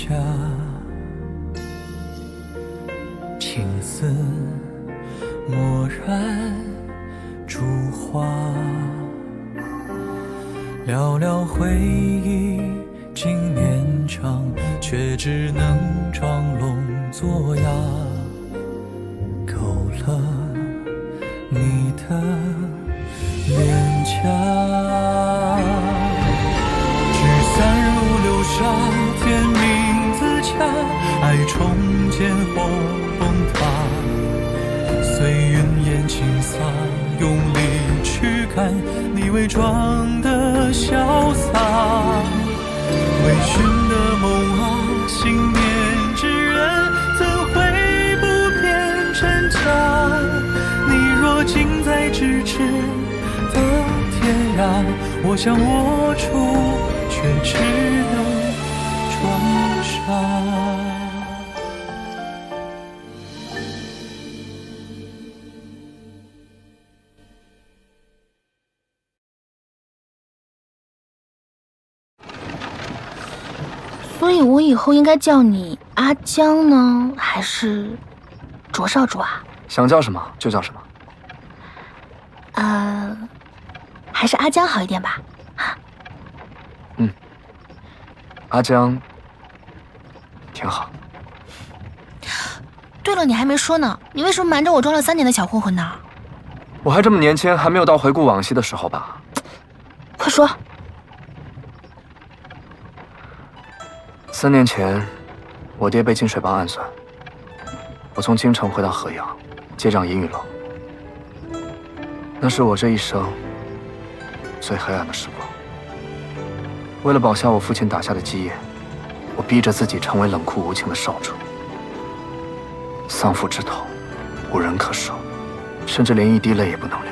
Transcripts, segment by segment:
家，青丝蓦然烛花，寥寥回忆经年长，却只能装聋作哑。勾勒你的脸颊，聚散如流沙，天命自洽，爱重建或崩塌。随云烟轻洒，用力驱赶你伪装的潇洒。微醺的梦啊，信念之人怎会不变真假？你若近在咫尺的天涯，我想握住，却只能装傻。所以我以后应该叫你阿江呢，还是卓少主啊？想叫什么就叫什么。还是阿江好一点吧。阿江挺好。对了，你还没说呢，你为什么瞒着我装了3年的小混混呢？我还这么年轻，还没有到回顾往昔的时候吧？快说。3年前，我爹被金水帮暗算，我从京城回到河阳，接掌银雨楼。那是我这一生最黑暗的时光。为了保下我父亲打下的基业，我逼着自己成为冷酷无情的少主。丧父之痛，无人可受，甚至连一滴泪也不能流。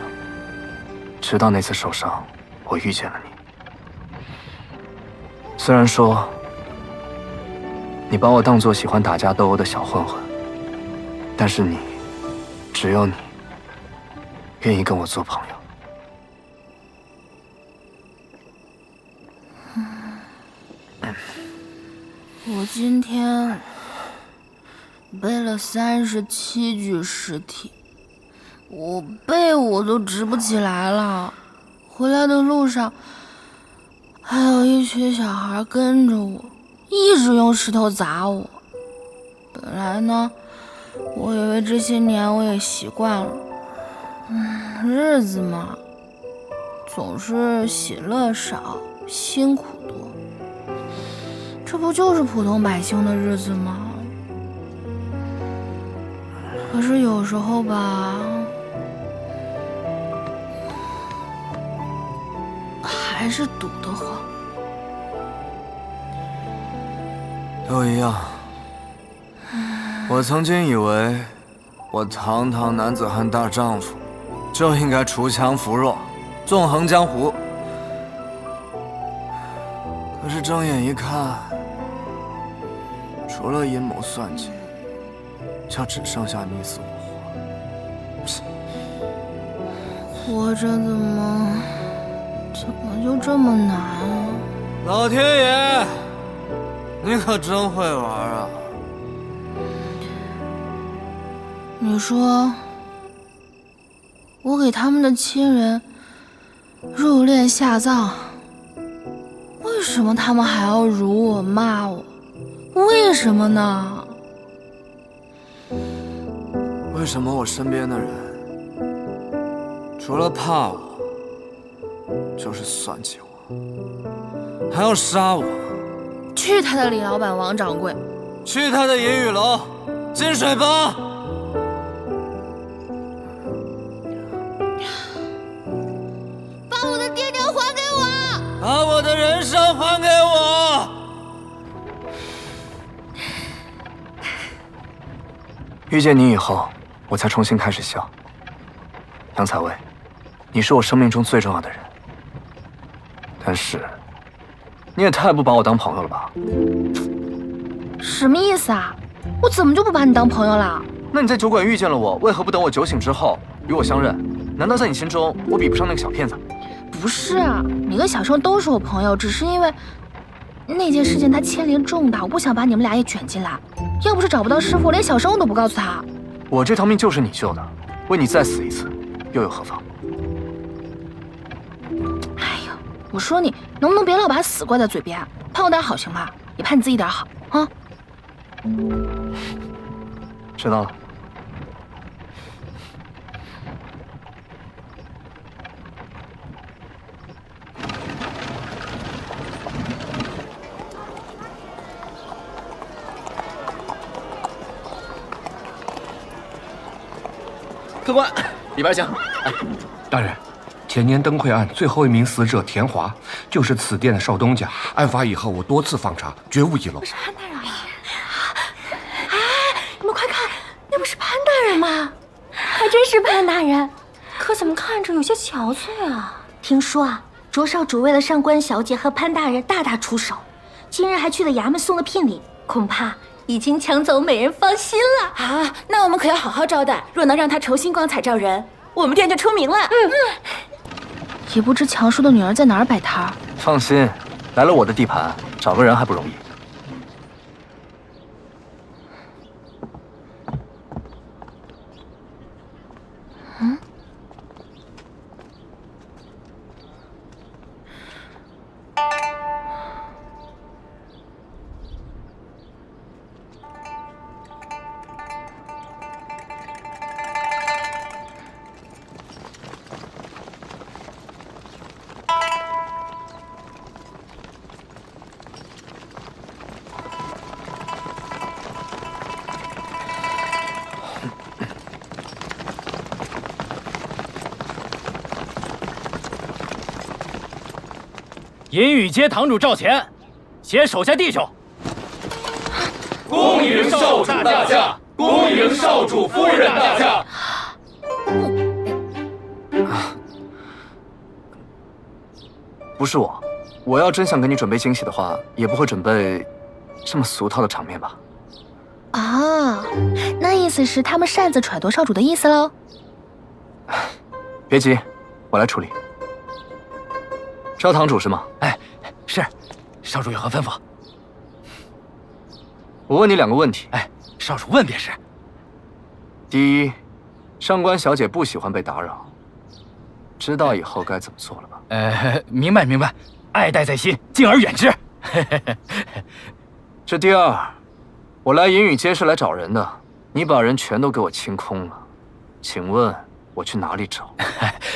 直到那次受伤，我遇见了你。虽然说你把我当作喜欢打架斗殴的小混混，但是你，只有你，愿意跟我做朋友。我今天背了37具尸体，我背我都直不起来了。回来的路上，还有一群小孩跟着我，一直用石头砸我。本来呢，我以为这些年我也习惯了，日子嘛，总是喜乐少，辛苦多。这不就是普通百姓的日子吗？可是有时候吧，还是堵得慌。都一样。我曾经以为，我堂堂男子汉大丈夫，就应该锄强扶弱，纵横江湖。可是睁眼一看，除了阴谋算计，就只剩下你死我活。活着怎么就这么难啊？老天爷，你可真会玩啊！你说，我给他们的亲人入殓下葬，为什么他们还要辱我骂我？为什么呢？为什么我身边的人，除了怕我，就是算计我，还要杀我？去他的李老板、王掌柜，去他的银雨楼、金水帮！把我的爹娘还给我！把我的人生还给我！遇见你以后，我才重新开始笑。杨采薇，你是我生命中最重要的人，但是你也太不把我当朋友了吧？什么意思啊？我怎么就不把你当朋友了？那你在酒馆遇见了我，为何不等我酒醒之后与我相认？难道在你心中我比不上那个小骗子？不是啊，你跟小生都是我朋友，只是因为那件事件他牵连重大，我不想把你们俩也卷进来。要不是找不到师傅，连小生都不告诉他。我这条命就是你救的，为你再死一次，又有何妨？哎呀，我说你能不能别老把死挂在嘴边，盼我点好行吗？也盼你自己点好啊。知道了。客官，里边请。大人，前年灯会案最后一名死者田华，就是此店的少东家。案发以后，我多次访查，绝无遗漏。不是潘大人吗？哎，你们快看，那不是潘大人吗？还真是潘大人，可怎么看着有些憔悴啊？听说啊，卓少主为了上官小姐和潘大人大打出手，今日还去了衙门送了聘礼，恐怕已经抢走美人芳心了啊！那我们可要好好招待，若能让他重新光彩照人，我们店就出名了。也不知强叔的女儿在哪儿摆摊。放心，来了我的地盘，找个人还不容易。银雨街堂主赵钱，携手下弟兄，恭迎少主大驾，恭迎少主夫人大驾。不是我，我要真想给你准备惊喜的话，也不会准备这么俗套的场面吧？啊，那意思是他们擅自揣度少主的意思喽？别急，我来处理。赵堂主是吗？哎，是，少主有何吩咐？我问你2个问题。哎，少主问便是。第一，上官小姐不喜欢被打扰，知道以后该怎么做了吧？明白明白，爱戴在心，敬而远之。这第二，我来银雨街是来找人的，你把人全都给我清空了，请问我去哪里找？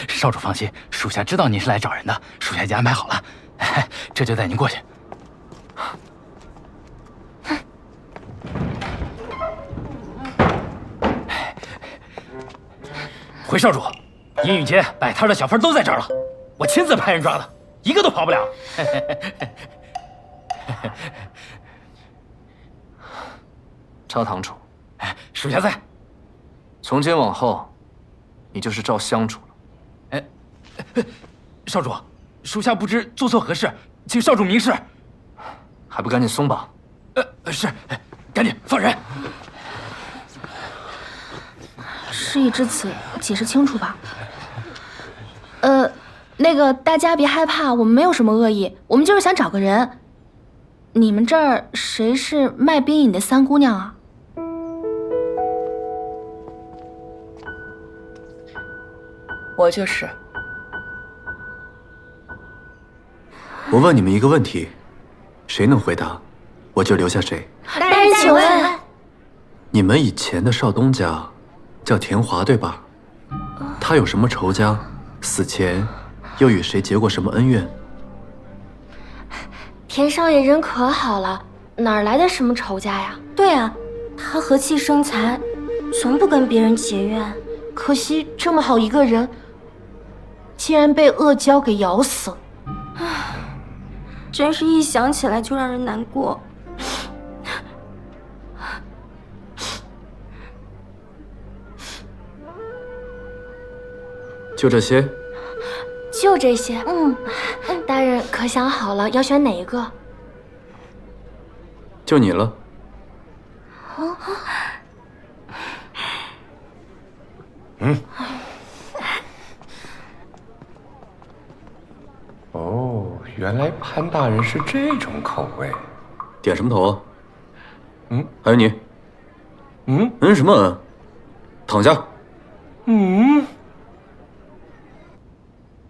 少主放心，属下知道您是来找人的，属下已经安排好了，这就带您过去。回少主，银雨街摆摊的小贩都在这儿了，我亲自派人抓的，一个都跑不了。赵堂主，属下在。从今往后，你就是赵香主了。少主，属下不知做错何事，请少主明示。还不赶紧松绑？是，赶紧放人。事已至此，解释清楚吧。那个大家别害怕，我们没有什么恶意，我们就是想找个人。你们这儿谁是卖冰饮的三姑娘啊？我就是。我问你们一个问题，谁能回答，我就留下谁。大人请问，你们以前的少东家叫田华对吧？他有什么仇家？死前又与谁结过什么恩怨？田少爷人可好了，哪来的什么仇家呀？对啊，他和气生财，从不跟别人结怨。可惜这么好一个人，竟然被恶蛟给咬死。唉，真是一想起来就让人难过。就这些？就这些。大人可想好了要选哪一个？就你了。哦，原来潘大人是这种口味。点什么头啊？还有你。什么？躺下。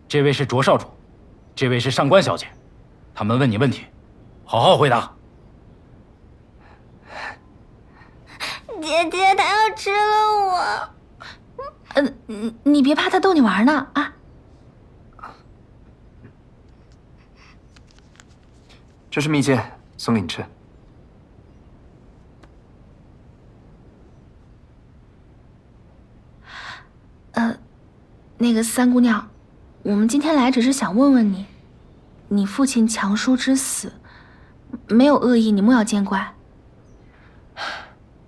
这位是卓少主，这位是上官小姐，他们问你问题，好好回答。姐姐，她要吃了我。你别怕，他逗你玩呢啊。这是蜜饯，送给你吃。那个三姑娘，我们今天来只是想问问你，你父亲强叔之死，没有恶意，你莫要见怪。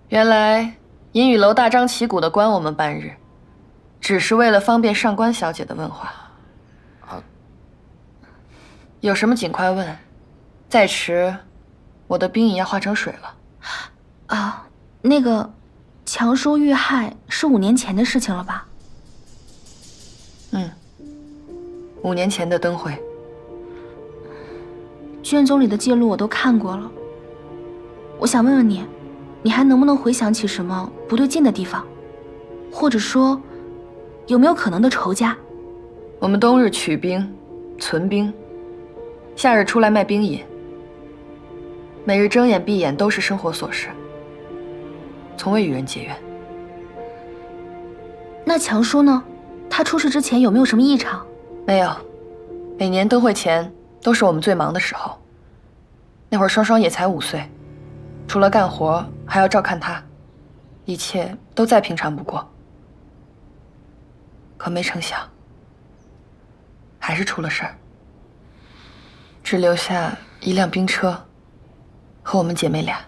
原来银雨楼大张旗鼓地关我们半日，只是为了方便上官小姐的问话。有什么尽快问，再迟，我的兵营要化成水了。那个强叔遇害是5年前的事情了吧？5年前的灯会，卷宗里的记录我都看过了。我想问问你，你还能不能回想起什么不对劲的地方，或者说，有没有可能的仇家？我们冬日取兵、存兵，夏日出来卖兵饮，每日睁眼闭眼都是生活琐事，从未与人结怨。那强叔呢？他出事之前有没有什么异常？没有，每年灯会前都是我们最忙的时候。那会儿双双也才5岁，除了干活还要照看他，一切都再平常不过。可没成想，还是出了事儿，只留下一辆兵车和我们姐妹俩。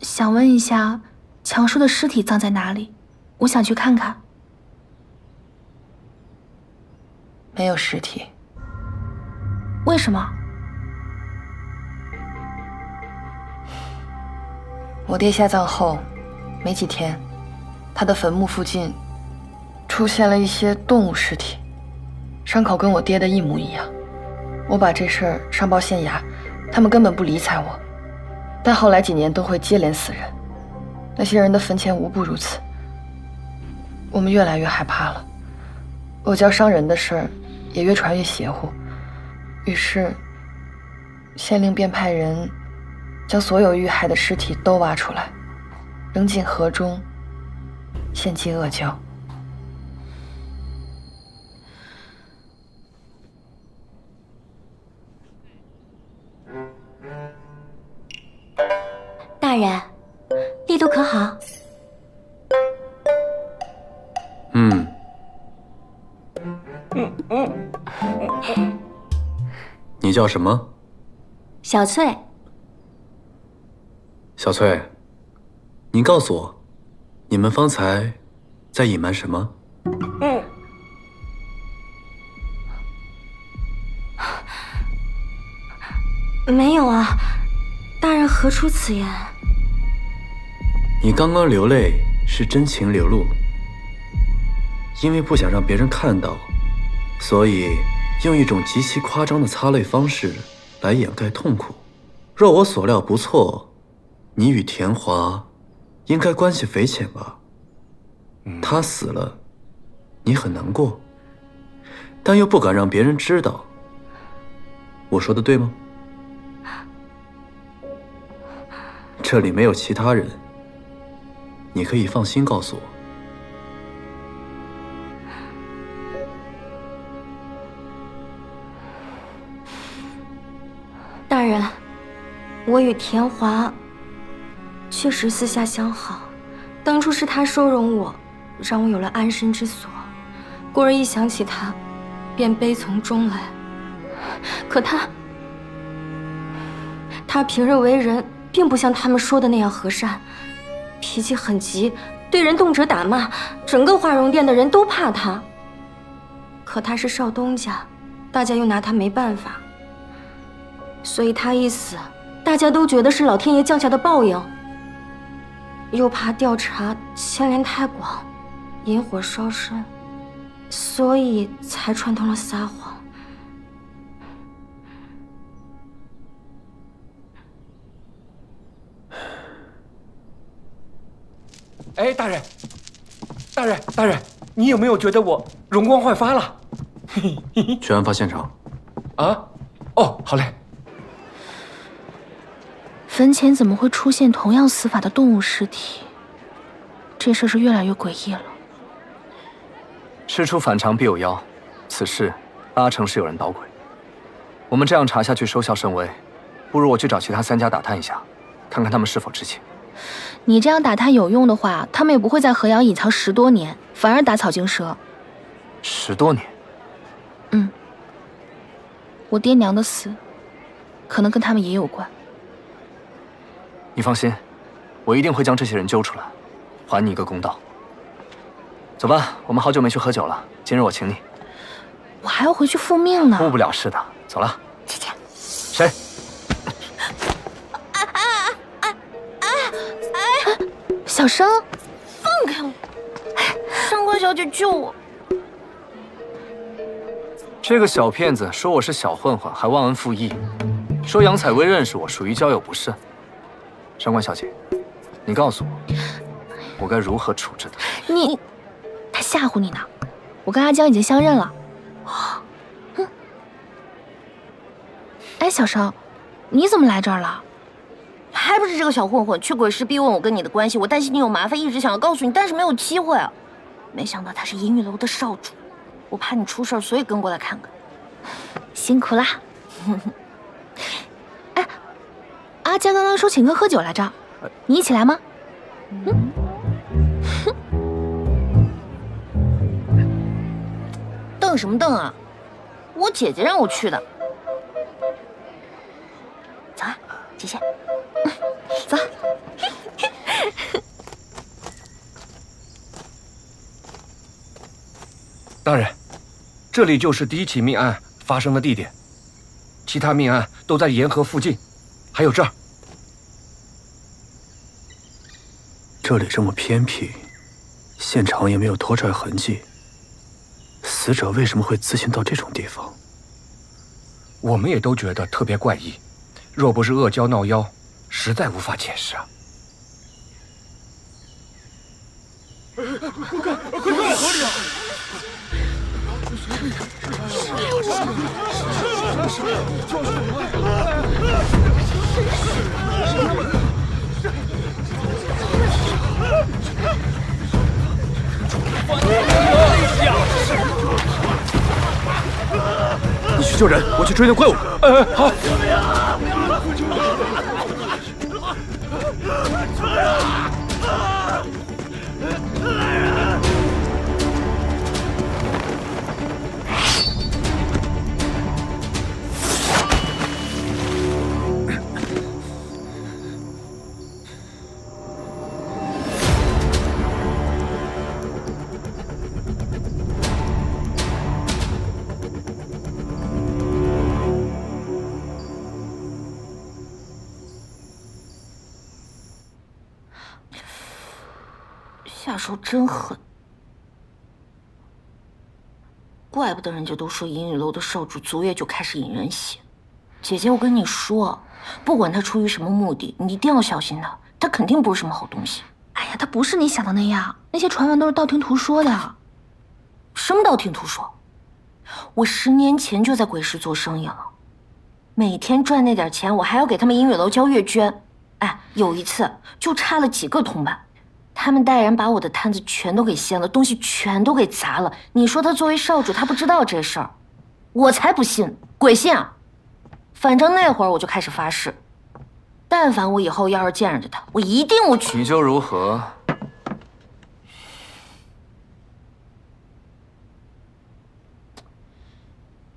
想问一下，强叔的尸体葬在哪里？我想去看看。没有尸体。为什么？我爹下葬后没几天，他的坟墓附近出现了一些动物尸体，伤口跟我爹的一模一样。我把这事儿上报县衙，他们根本不理睬我。但后来几年都会接连死人，那些人的坟前无不如此。我们越来越害怕了，我教伤人的事儿也越传越邪乎。于是县令便派人将所有遇害的尸体都挖出来，扔进河中，献祭恶教。大人，力度可好？你叫什么？小翠。小翠，你告诉我，你们方才在隐瞒什么？没有啊，大人何出此言？你刚刚流泪是真情流露，因为不想让别人看到，所以用一种极其夸张的擦泪方式来掩盖痛苦。若我所料不错，你与田华应该关系匪浅吧？他死了，你很难过，但又不敢让别人知道。我说的对吗？这里没有其他人，你可以放心告诉我。大人，我与田华确实私下相好，当初是他收容我，让我有了安身之所。故而一想起他，便悲从中来。可他平日为人，并不像他们说的那样和善，脾气很急，对人动辄打骂，整个华容殿的人都怕他。可他是少东家，大家又拿他没办法，所以他一死，大家都觉得是老天爷降下的报应，又怕调查牵连太广，引火烧身。所以才串通了撒谎。哎，大人，大人，你有没有觉得我容光焕发了？去案发现场。啊？哦，好嘞。坟前怎么会出现同样死法的动物尸体？这事是越来越诡异了。事出反常必有妖，此事八成是有人捣鬼。我们这样查下去收效甚微，不如我去找其他3家打探一下，看看他们是否知情。你这样打探有用的话，他们也不会在河阳隐藏10多年，反而打草惊蛇。10多年？嗯。我爹娘的死，可能跟他们也有关。你放心，我一定会将这些人揪出来，还你一个公道。走吧，我们好久没去喝酒了，今日我请你。我还要回去复命呢。误不了事的，走了。姐姐。谁？小生，放开我！上官小姐，救我！这个小骗子说我是小混混，还忘恩负义，说杨采薇认识我，属于交友不慎。上官小姐，你告诉我，我该如何处置他？你，他吓唬你呢。我跟阿江已经相认了。哎，小生，你怎么来这儿了？还不是这个小混混去鬼市逼问我跟你的关系，我担心你有麻烦，一直想要告诉你，但是没有机会啊。没想到他是银雨楼的少主，我怕你出事，所以跟过来看看。辛苦啦。哎，阿江刚刚说请客喝酒来着，你一起来吗？瞪什么瞪啊？我姐姐让我去的。走啊，姐姐。走。大人，这里就是第1起命案发生的地点，其他命案都在沿河附近，还有这儿。这里这么偏僻，现场也没有拖拽痕迹，死者为什么会自行到这种地方？我们也都觉得特别怪异，若不是恶蛟闹妖，实在无法解释啊。快看河里啊！你去救人，我去追那怪物。好。下手真狠，怪不得人家都说银雨楼的少主足月就开始引人血。姐姐，我跟你说，不管他出于什么目的，你一定要小心他，他肯定不是什么好东西。哎呀，他不是你想的那样，那些传闻都是道听途说的。什么道听途说？我10年前就在鬼市做生意了，每天赚那点钱，我还要给他们银雨楼交月捐。哎，有一次就差了几个铜板。他们带人把我的摊子全都给掀了，东西全都给砸了。你说他作为少主，他不知道这事儿？我才不信，鬼信啊！反正那会儿我就开始发誓，但凡我以后要是见着他，我一定我去。你就如何？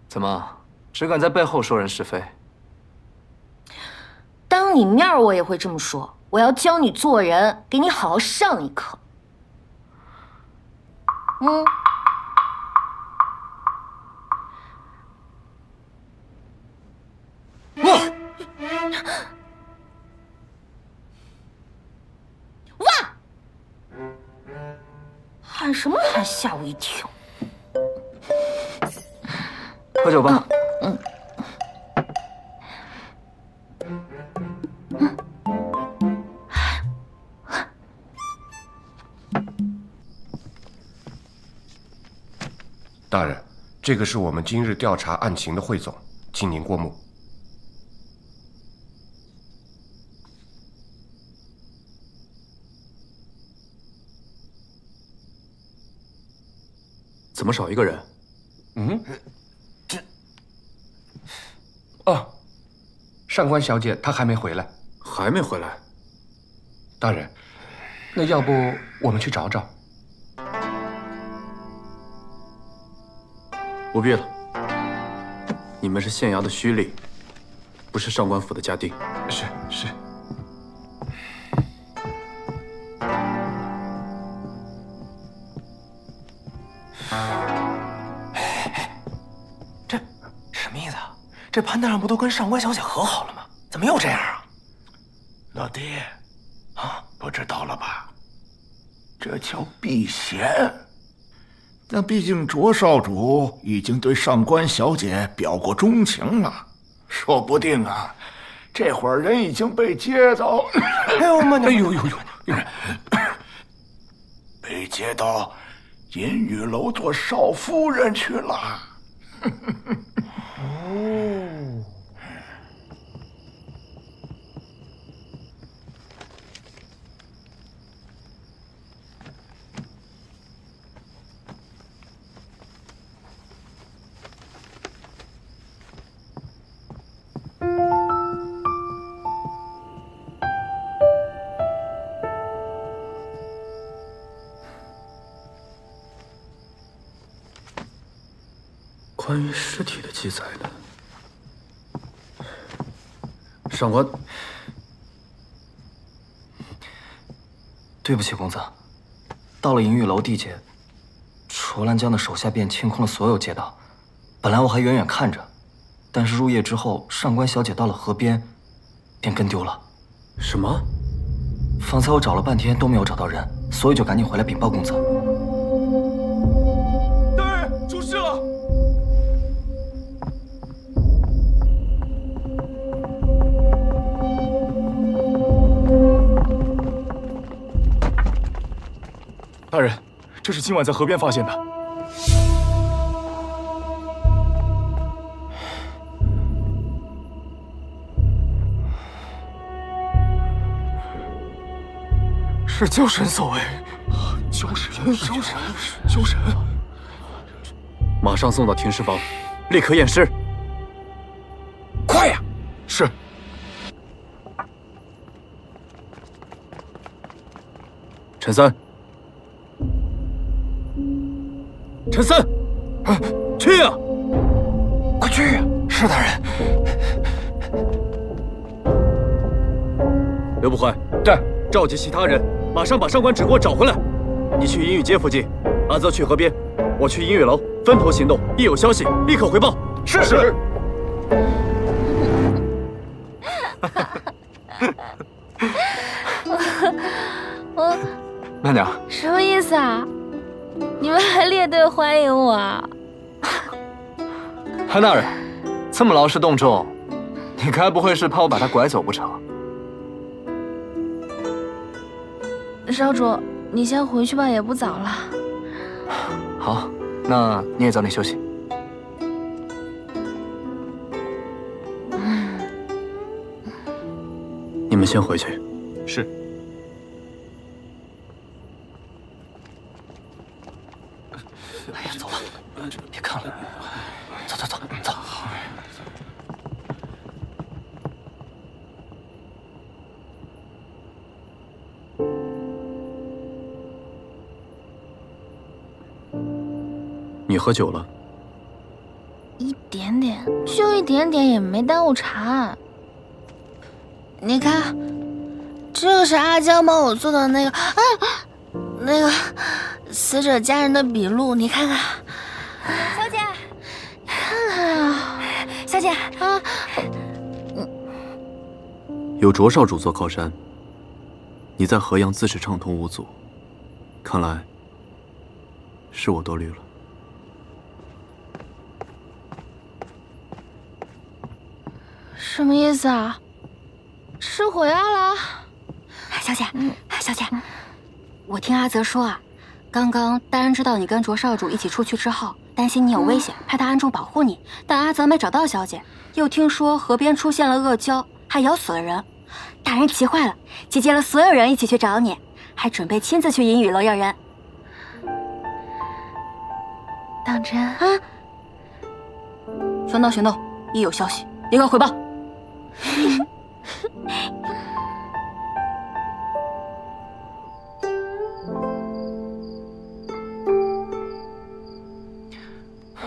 怎么，只敢在背后说人是非？当你面我也会这么说。我要教你做人，给你好好上一课。哇！喊什么喊？吓我一跳。喝酒吧。大人，这个是我们今日调查案情的汇总，请您过目。怎么少一个人？上官小姐她还没回来。还没回来？大人，那要不我们去找找？不必了。你们是县衙的胥吏，不是上官府的家丁。是。这什么意思啊？这潘大人不都跟上官小姐和好了吗？怎么又这样啊？老弟，不知道了吧？这叫避嫌。但毕竟卓少主已经对上官小姐表过钟情了，说不定啊，这会儿人已经被接到，被接到银雨楼做少夫人去了。关于尸体的记载呢？上官，对不起，公子。到了银玉楼地界，楚兰江的手下便清空了所有街道。本来我还远远看着，但是入夜之后，上官小姐到了河边，便跟丢了。什么？方才我找了半天都没有找到人，所以就赶紧回来禀报公子。大人，出事了！大人，这是今晚在河边发现的。是鲛神所为。鲛神！马上送到停尸房，立刻验尸。快呀！是。陈三。陈三，去呀！快去呀！是大人。刘不坏，在。召集其他人，马上把上官芷给我找回来。你去银雨街附近，阿泽去河边，我去银雨楼，分头行动。一有消息，立刻回报。是。慢点。什么意思啊？你们还列队欢迎我啊？潘大人，这么劳师动众，你该不会是怕我把他拐走不成？少主，你先回去吧，也不早了。好，那你也早点休息。你们先回去。是。哎呀，走吧，别看了，走。你喝酒了？一点点，就一点点，也没耽误查案。你看，这个是阿江帮我做的那个死者家人的笔录，你看看。小姐，看看啊，小姐啊，有卓少主做靠山，你在河阳自是畅通无阻，看来是我多虑了。什么意思啊？是回来了？小姐，小姐，我听阿泽说啊，刚刚大人知道你跟卓少主一起出去之后，担心你有危险，派他暗中保护你。但阿泽没找到小姐，又听说河边出现了恶蛟，还咬死了人。大人急坏了，集结了所有人一起去找你，还准备亲自去阴雨楼要人。当真？啊！旋动，一有消息立刻汇报。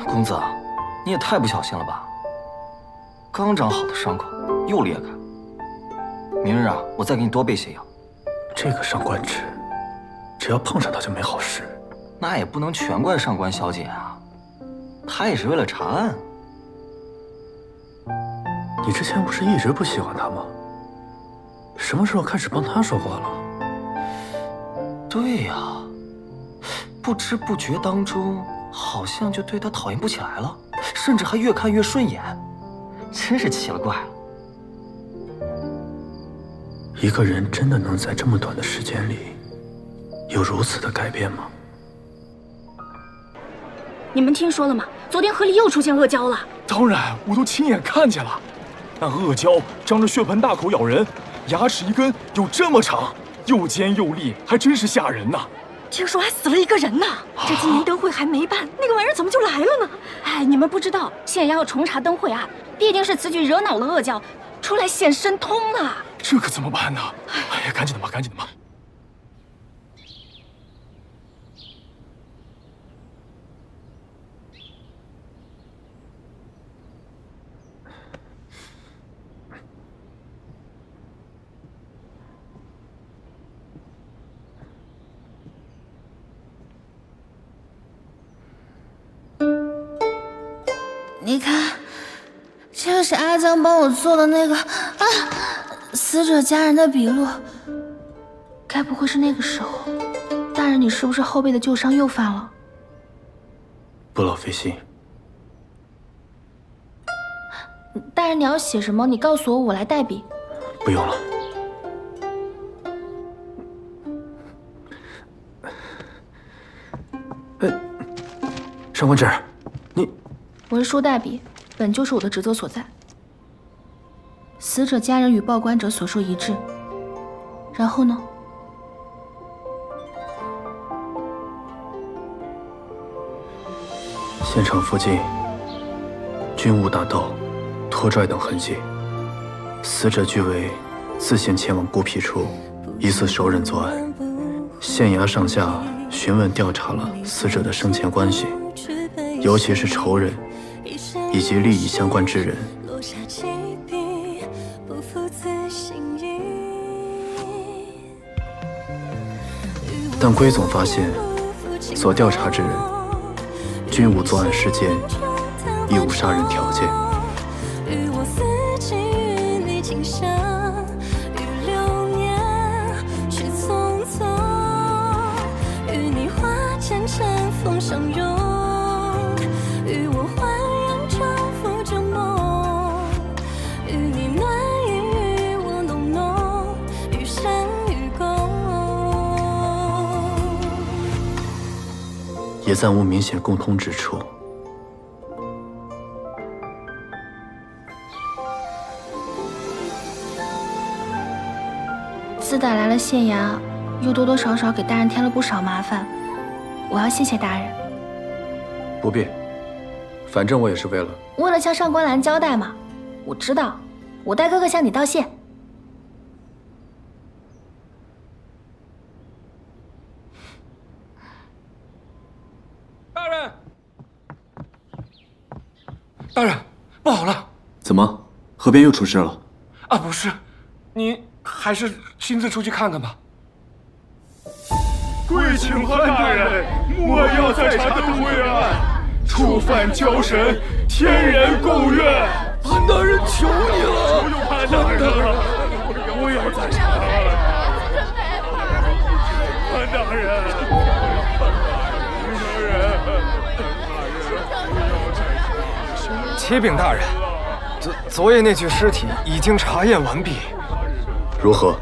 公子，你也太不小心了吧！刚长好的伤口又裂开，明日啊，我再给你多备些药。这个上官芷，只要碰上他就没好事。那也不能全怪上官小姐啊，她也是为了查案。你之前不是一直不喜欢他吗？什么时候开始帮他说话了？对呀，不知不觉当中，好像就对他讨厌不起来了，甚至还越看越顺眼，真是奇了怪了。一个人真的能在这么短的时间里，有如此的改变吗？你们听说了吗？昨天河里又出现恶蛟了。当然，我都亲眼看见了。那恶蛟张着血盆大口咬人，牙齿一根有这么长，又尖又利，还真是吓人呐。听说还死了一个人呢。这今年灯会还没办，那个玩意儿怎么就来了呢？哎，你们不知道，县衙要重查灯会案，必定是此举惹恼了恶蛟，出来显神通了。这可怎么办呢？哎呀，赶紧的吧，赶紧的吧。你看，这个是阿江帮我做的那个死者家人的笔录。该不会是那个时候，大人你是不是后背的旧伤又犯了？不劳费心。大人你要写什么？你告诉我，我来代笔。不用了。上官芷，你。文书代笔，本就是我的职责所在。死者家人与报官者所说一致。然后呢？现场附近，均无打斗、拖拽等痕迹。死者据为自行前往孤僻处，疑似熟人作案。县衙上下询问调查了死者的生前关系，尤其是仇人以及利益相关之人。但归总发现，所调查之人均无作案时间，亦无杀人条件。也暂无明显共通之处。自打来了县衙，又多多少少给大人添了不少麻烦，我要谢谢大人。不必，反正我也是为了向上官兰交代嘛。我知道，我代哥哥向你道谢。大人，不好了！怎么，河边又出事了？啊，不是，您还是亲自出去看看吧。跪请潘大人，莫要再查灯会案，触犯交神，天人共怨。潘大人，求你了！求潘大人了，不要再查了，潘大人，启禀大人，昨夜那具尸体已经查验完毕。如何？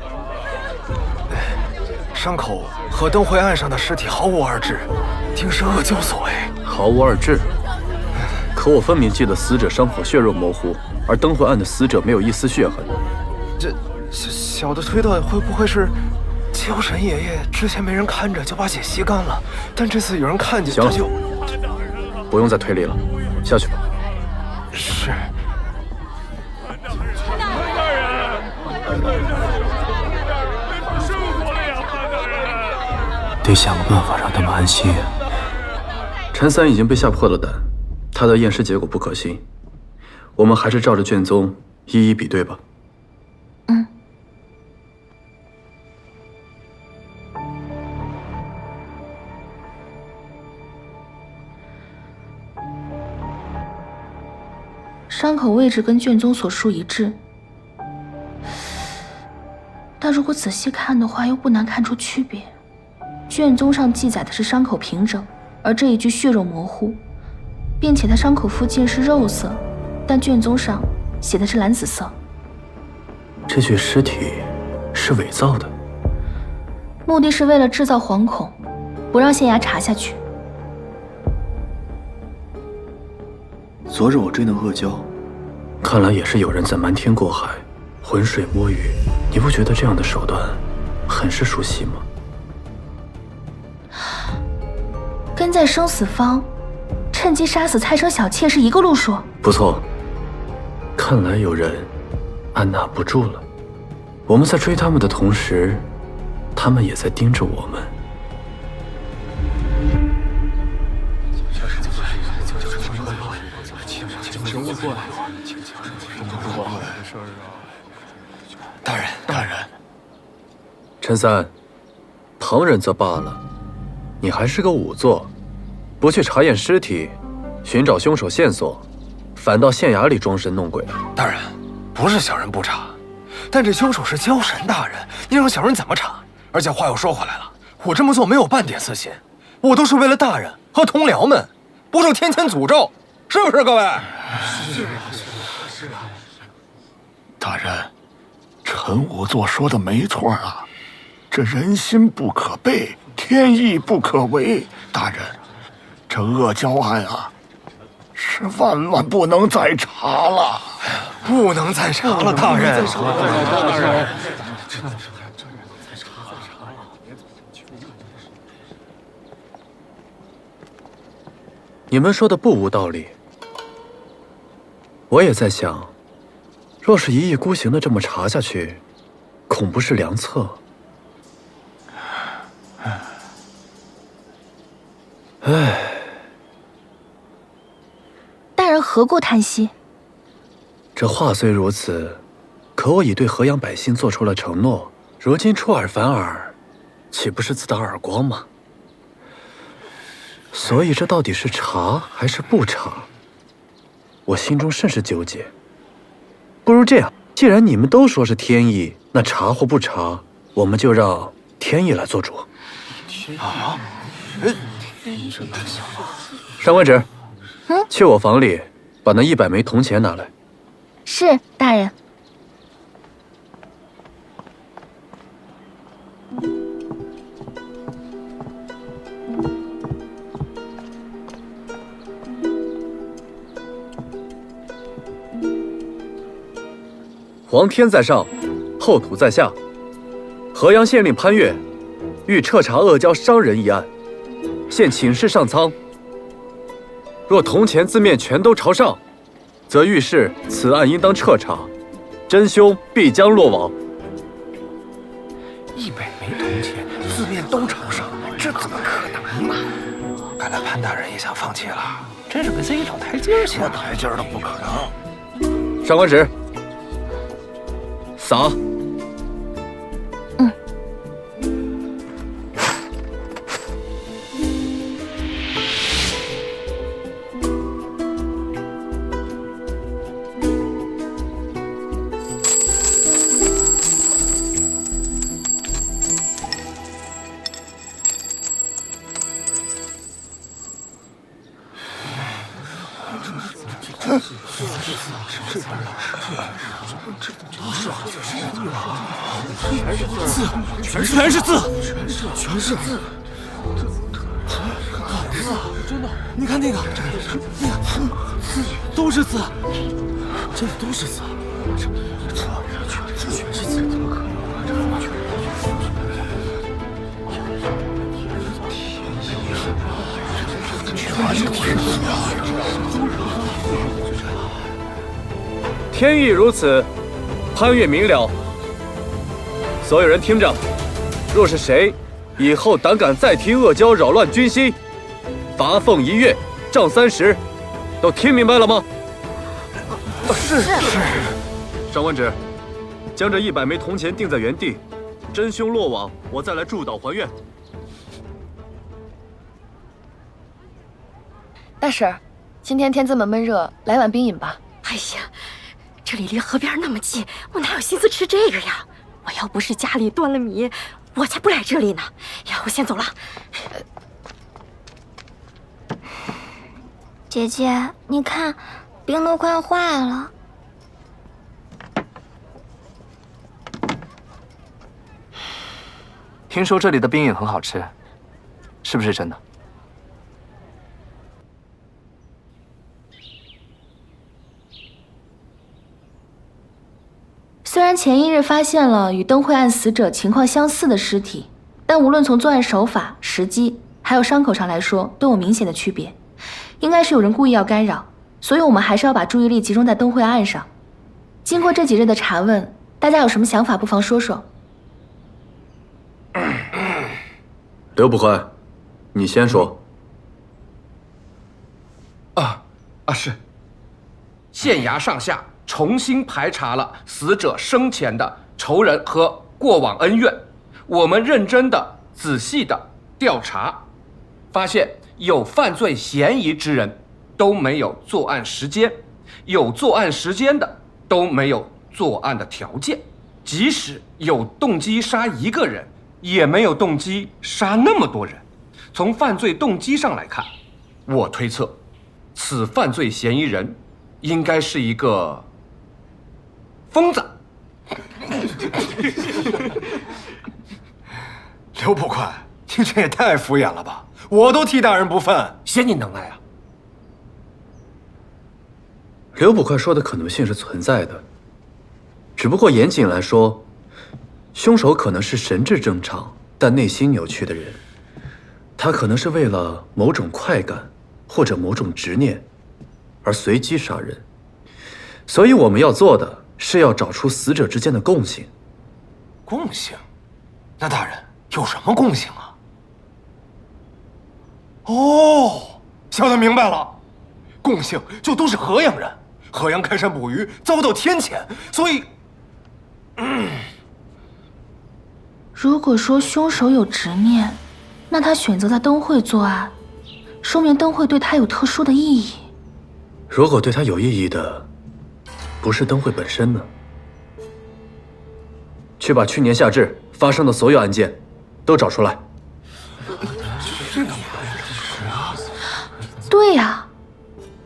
伤口和灯会岸上的尸体毫无二致，定是恶蛟所为。毫无二致。可我分明记得死者伤口血肉模糊，而灯会岸的死者没有一丝血痕。这小的推断，会不会是秋神爷爷之前没人看着就把血吸干了，但这次有人看见，行了，这就不用再推理了，下去吧。是。得想个办法让他们安心啊。陈三已经被吓破了胆，他的验尸结果不可信，我们还是照着卷宗一一比对吧。伤口位置跟卷宗所述一致，但如果仔细看的话，又不难看出区别。卷宗上记载的是伤口平整，而这一具血肉模糊，并且它伤口附近是肉色，但卷宗上写的是蓝紫色。这具尸体是伪造的，目的是为了制造惶恐，不让县衙查下去。昨日我追那恶蛟，看来也是有人在瞒天过海，浑水摸鱼。你不觉得这样的手段很是熟悉吗？跟在生死方，趁机杀死蔡生小妾是一个路数。不错，看来有人按捺不住了。我们在追他们的同时，他们也在盯着我们。大人，陈三，旁人则罢了，你还是个仵作，不去查验尸体，寻找凶手线索，反到县衙里装神弄鬼。大人，不是小人不查，但这凶手是蛟神大人，你让小人怎么查？而且话又说回来了，我这么做没有半点私心，我都是为了大人和同僚们，不受天谴诅咒，是不是各位？是。大人，陈仵作说的没错啊，这人心不可背，天意不可违。大人，这恶蛟案啊，是万万不能再查了，不能再查了，大人。你们说的不无道理，我也在想，若是一意孤行的这么查下去，恐不是良策。唉，大人何故叹息？这话虽如此，可我已对河阳百姓做出了承诺，如今出尔反尔，岂不是自打耳光吗？所以这到底是查还是不查，我心中甚是纠结。不如这样，既然你们都说是天意，那查或不查，我们就让天意来做主。啊！上官芷，去我房里把那100枚铜钱拿来。是，大人。皇天在上，后土在下。河阳县令潘岳欲彻查恶蛟伤人一案，现请示上苍。若铜钱字面全都朝上，则预示此案应当彻查，真凶必将落网。100枚铜钱字面都朝上，这怎么可能呢？看来潘大人也想放弃了，真是给自己找台阶下。台阶都不可能。上官芷，撒。全是字，全是字。真的，你看那个，都是字，这里都是字，全是字，怎么可能？天意如此，潘越明了。所有人听着，若是谁以后胆敢再提阿胶扰乱军心，罚俸1月，杖30，都听明白了吗？是。上官旨，将这100枚铜钱定在原地，真凶落网，我再来祝祷还愿。大婶儿，今天天这么闷热，来碗冰饮吧。哎呀，这里离河边那么近，我哪有心思吃这个呀？我要不是家里断了米，我才不来这里呢。呀，我先走了。姐姐，你看，冰都快坏了。听说这里的冰饮很好吃，是不是真的？虽然前一日发现了与灯会案死者情况相似的尸体，但无论从作案手法、时机，还有伤口上来说，都有明显的区别。应该是有人故意要干扰，所以我们还是要把注意力集中在灯会案上。经过这几日的查问，大家有什么想法，不妨说说。刘捕快，你先说。是。县衙上下重新排查了死者生前的仇人和过往恩怨，我们认真的、仔细的调查，发现有犯罪嫌疑之人都没有作案时间，有作案时间的都没有作案的条件，即使有动机杀1个人，也没有动机杀那么多人。从犯罪动机上来看，我推测，此犯罪嫌疑人应该是一个疯子。刘捕快，你这也太敷衍了吧！我都替大人不忿，嫌你能耐啊！刘捕快说的可能性是存在的，只不过严谨来说，凶手可能是神智正常但内心扭曲的人，他可能是为了某种快感或者某种执念而随机杀人，所以我们要做的是要找出死者之间的共性。共性？那大人有什么共性啊？哦，小的明白了，共性就都是河阳人，河阳开山捕鱼遭到天谴，所以，如果说凶手有执念，那他选择在灯会作案，说明灯会对他有特殊的意义。如果对他有意义的不是灯会本身呢？去把去年夏至发生的所有案件都找出来。对呀，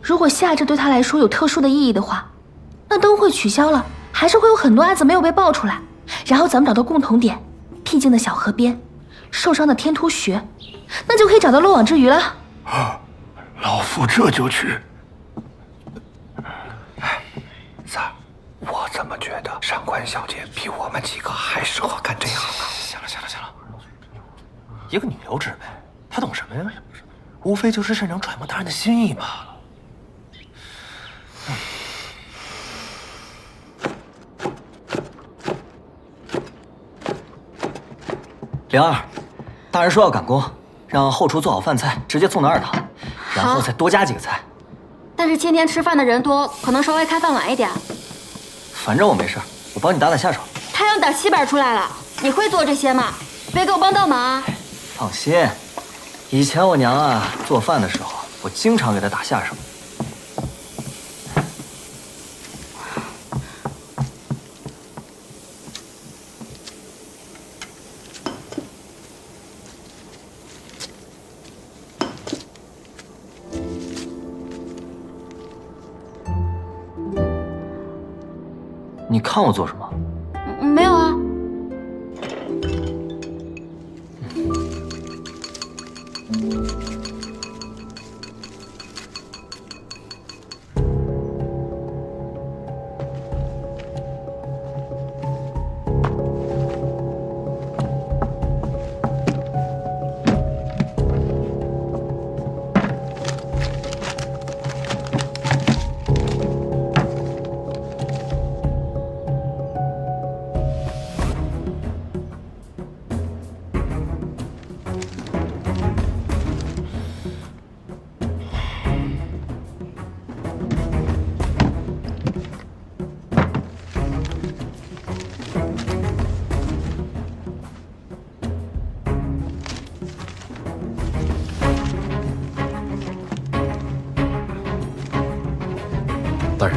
如果夏至对他来说有特殊的意义的话，那灯会取消了，还是会有很多案子没有被爆出来。然后咱们找到共同点，僻静的小河边，受伤的天突穴，那就可以找到漏网之鱼了。老夫这就去。三儿，我怎么觉得上官小姐比我们几个还适合干这行啊？行了，一个女流之辈，她懂什么呀？无非就是擅长揣摩他人的心意罢了。灵儿，大人说要赶工，让后厨做好饭菜，直接送到2堂，然后再多加几个菜。但是今天吃饭的人多，可能稍微开饭晚一点。反正我没事，我帮你打下手。太阳打西边出来了，你会做这些吗？别给我帮倒忙啊！放心，以前我娘啊做饭的时候，我经常给她打下手。你看我做什么？没有啊。大人，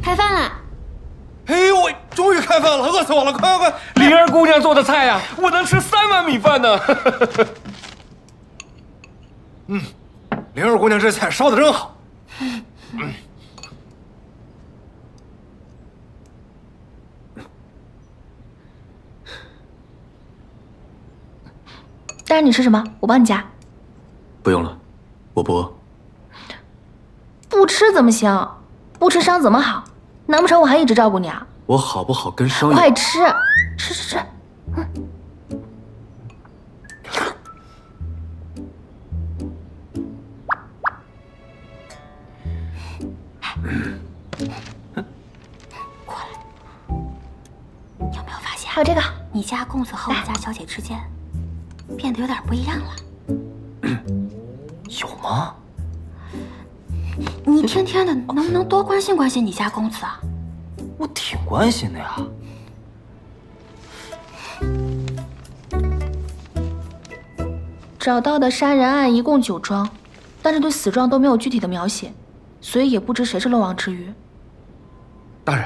开饭了。哎呦喂，终于开饭了，饿死我了！快快快！灵儿姑娘做的菜呀，我能吃3碗米饭呢。灵儿姑娘这菜烧的真好。大人，你吃什么？我帮你夹。不用了，我不饿。不吃怎么行？不吃伤怎么好？难不成我还一直照顾你啊？我好不好跟伤有……快吃，吃吃吃。过来，你有没有发现？还有这个，你家公子和我家小姐之间变得有点不一样了。有吗？你天天的能不能多关心关心你家公子啊？我挺关心的呀。找到的杀人案一共9桩，但是对死状都没有具体的描写，所以也不知谁是漏网之鱼。大人，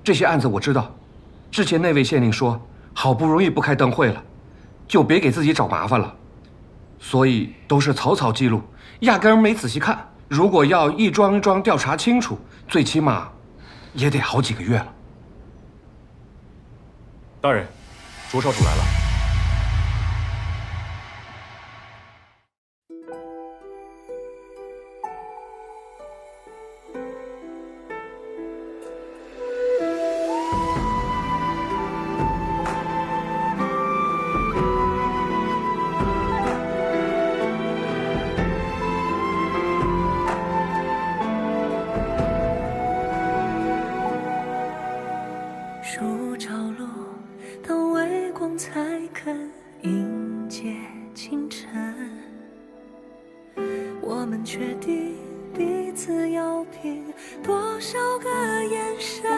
这些案子我知道，之前那位县令说，好不容易不开灯会了，就别给自己找麻烦了，所以都是草草记录，压根儿没仔细看。如果要一桩一桩调查清楚，最起码也得好几个月了。大人，卓少主来了。树着落，当微光才肯迎接清晨。我们确定彼此要凭多少个眼神，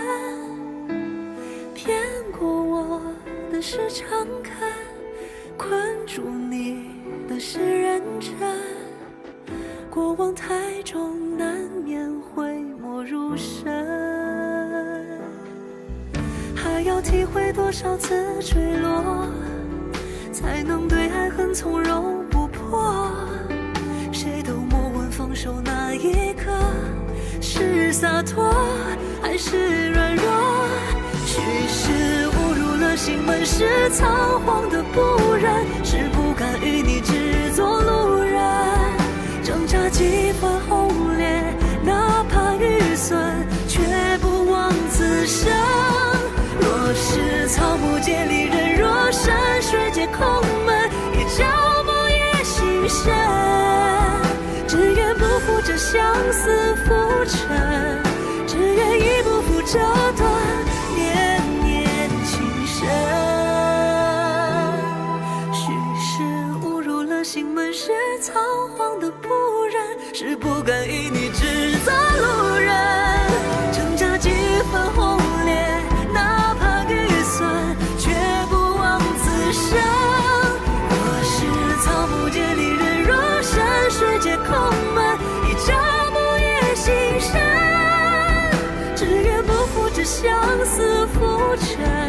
骗过我的是诚恳，困住你的是认真。过往太重，难免会没入神，还要体会多少次坠落，才能对爱恨从容不迫。谁都莫问放手那一刻是洒脱还是软弱，许是误入了心门，是仓皇的不忍，是不敢与你只做路人。挣扎几番轰烈，哪怕预损，却不枉此生。若是草木皆离，人若山水皆空门，一朝梦也心深。只愿不负这相思浮沉，只愿亦不负这段年年情深。许是误入了心门，是仓皇的不忍，是不敢与你只做路人。挣扎几番轰烈，哪怕预算，却相思浮沉。